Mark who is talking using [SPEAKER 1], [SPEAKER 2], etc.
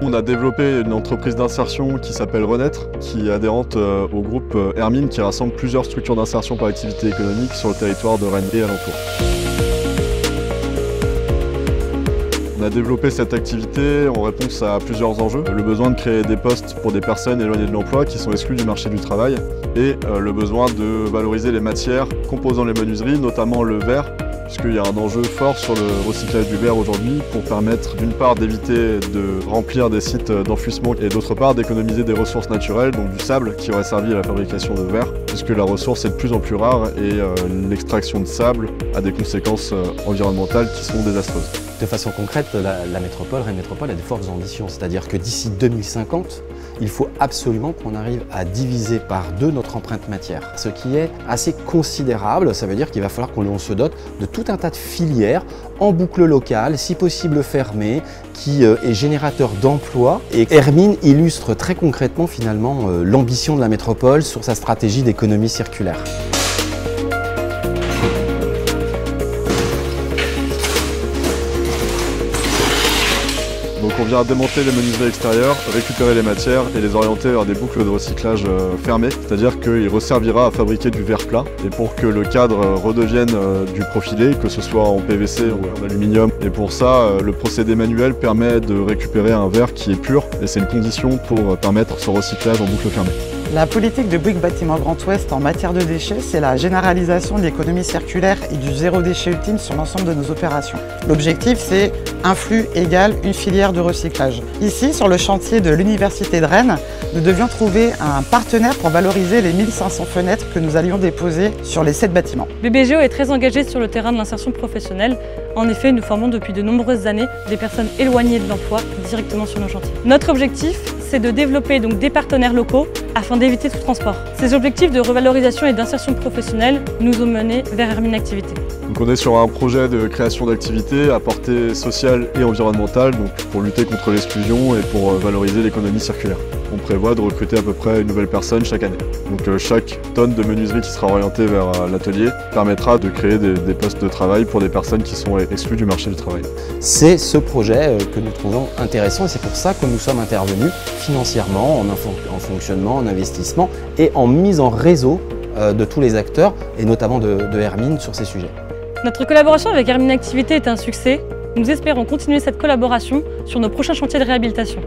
[SPEAKER 1] On a développé une entreprise d'insertion qui s'appelle Renaître, qui est adhérente au groupe Hermine, qui rassemble plusieurs structures d'insertion par activité économique sur le territoire de Rennes et alentours. On a développé cette activité en réponse à plusieurs enjeux. Le besoin de créer des postes pour des personnes éloignées de l'emploi qui sont exclues du marché du travail et le besoin de valoriser les matières composant les menuiseries, notamment le verre, puisqu'il y a un enjeu fort sur le recyclage du verre aujourd'hui pour permettre d'une part d'éviter de remplir des sites d'enfouissement et d'autre part d'économiser des ressources naturelles, donc du sable qui aurait servi à la fabrication de verre, puisque la ressource est de plus en plus rare et l'extraction de sable a des conséquences environnementales qui sont désastreuses.
[SPEAKER 2] De façon concrète, la métropole, Rennes Métropole, a de fortes ambitions, c'est-à-dire que d'ici 2050, il faut absolument qu'on arrive à diviser par 2 notre empreinte matière, ce qui est assez considérable. Ça veut dire qu'il va falloir qu'on se dote de tout un tas de filières en boucle locale, si possible fermée, qui est générateur d'emplois. Et Hermine illustre très concrètement finalement l'ambition de la métropole sur sa stratégie d'économie circulaire.
[SPEAKER 1] Donc on vient démonter les menuiseries extérieures, récupérer les matières et les orienter vers des boucles de recyclage fermées, c'est-à-dire qu'il resservira à fabriquer du verre plat. Et pour que le cadre redevienne du profilé, que ce soit en PVC ou en aluminium, et pour ça, le procédé manuel permet de récupérer un verre qui est pur, et c'est une condition pour permettre ce recyclage en boucle fermée.
[SPEAKER 3] La politique de Bouygues Bâtiment Grand Ouest en matière de déchets, c'est la généralisation de l'économie circulaire et du zéro déchet ultime sur l'ensemble de nos opérations. L'objectif, c'est un flux égal une filière de recyclage. Ici, sur le chantier de l'Université de Rennes, nous devions trouver un partenaire pour valoriser les 1500 fenêtres que nous allions déposer sur les 7 bâtiments.
[SPEAKER 4] BBGO est très engagé sur le terrain de l'insertion professionnelle. En effet, nous formons depuis de nombreuses années des personnes éloignées de l'emploi directement sur nos chantiers. Notre objectif, c'est de développer donc des partenaires locaux afin d'éviter tout transport. Ces objectifs de revalorisation et d'insertion professionnelle nous ont menés vers Hermine Activité.
[SPEAKER 1] Donc on est sur un projet de création d'activités à portée sociale et environnementale, donc pour lutter contre l'exclusion et pour valoriser l'économie circulaire. On prévoit de recruter à peu près une nouvelle personne chaque année. Donc chaque tonne de menuiserie qui sera orientée vers l'atelier permettra de créer des postes de travail pour des personnes qui sont exclues du marché du travail.
[SPEAKER 2] C'est ce projet que nous trouvons intéressant et c'est pour ça que nous sommes intervenus financièrement, en fonctionnement, en investissement et en mise en réseau de tous les acteurs et notamment de Hermine sur ces sujets.
[SPEAKER 4] Notre collaboration avec Hermine Activité est un succès. Nous espérons continuer cette collaboration sur nos prochains chantiers de réhabilitation.